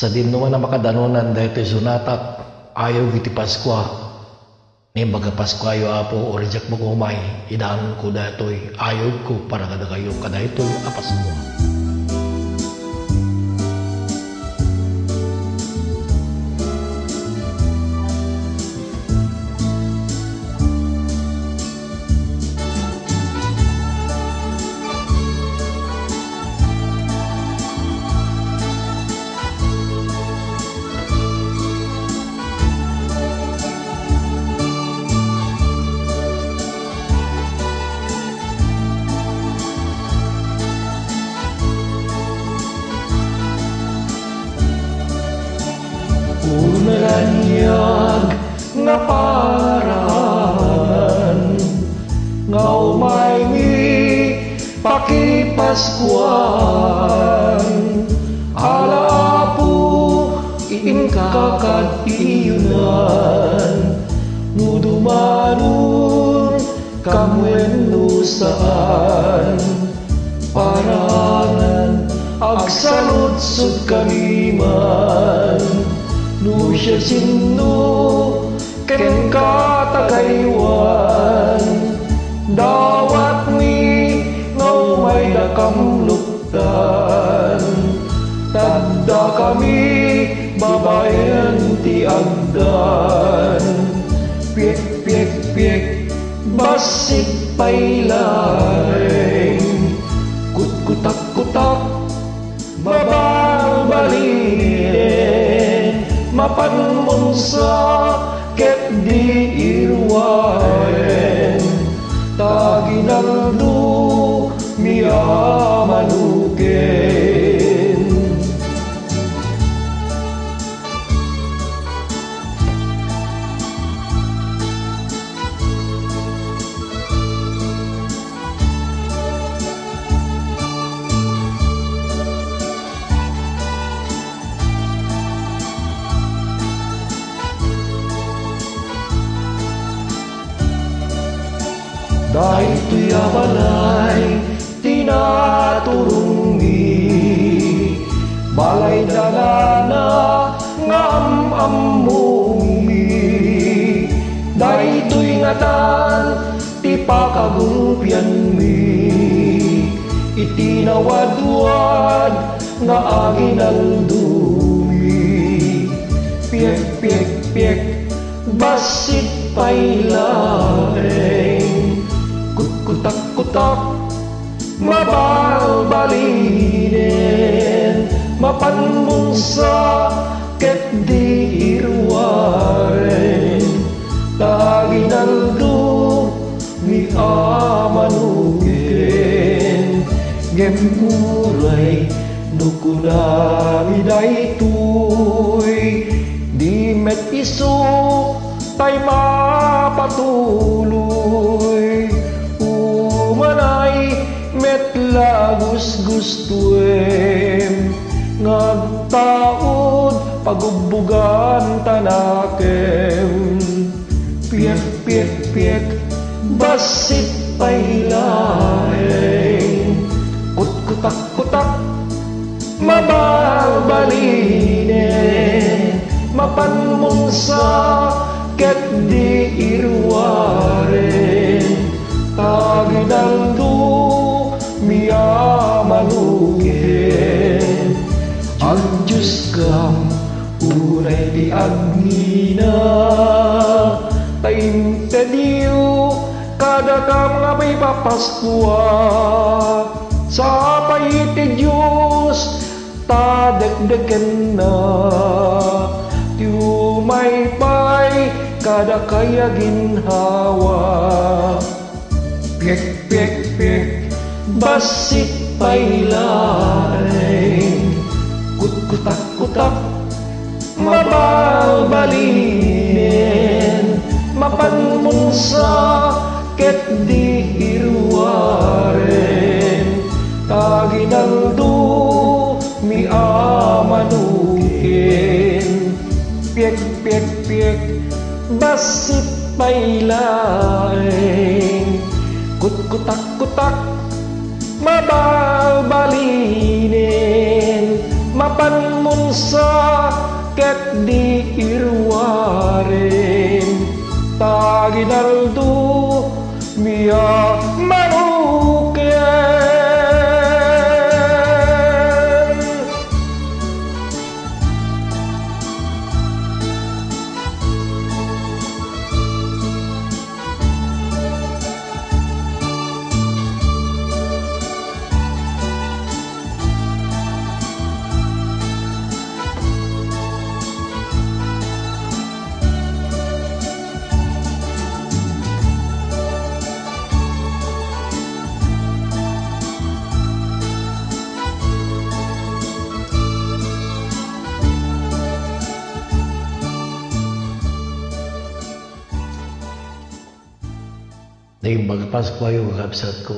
Sa din naman na makadanunan dahil ito'y sunatak, ayaw giti Paskwa. Ni baga Paskwa ayo apo, o reject mo kumay, idaan ko dahil ito'y ayaw ko para kada kayo, kada ito'y Paskwa. Unalanyag nga parahan nga umay mi pakipaskuan alapu iingkakad iyunan nudumanun kamwenno saan parangan agsaludsud kaniman nu siya sino ken katagaywan dawat mi ngau may dakamluktan tadda kami babayan ti agdan piek piek piek basit pailaeng kut-kutak kutak babalbalin mapan munsa ket di irwaen taginaldo miamanuken dahil to'y abalay, tinaturungi balay dalana nga amamumi dahil to'y ngatan, ti pakagumpian mi itinawadwad nga aginaldumi piek piek piek basit pailaeng kutak-kutak mabalbalinen mapanmunsa ket di irwaren taginaldo mi amanuken gemuray nukunami daytoy di met iso tay mapatuloy umanay met lagus gustuem ngagtaod pagubugan tanakem piek piek piek basit pailaeng kut-kutak kutak mabalbalinen mapanmunsa ket di irwaren taginaldo miamanuken ang Diyos kam unay ti agmina taintediyo kada kam nga may papaskwa sa paiti Diyos tadagdagan na ti umay pay kada kaya ginhawa piek piek piek basit pailaeng kut-kutak kutak mabalbalinen mapanmunsa ket di irwaren taginaldo mi amanuken piek piek piek basit pailaeng kut-kutak kutak mabalbalinen mapan mun sakit di irwarin taginaldo mia manuken. Naging magapasko ayo kakabsat ko.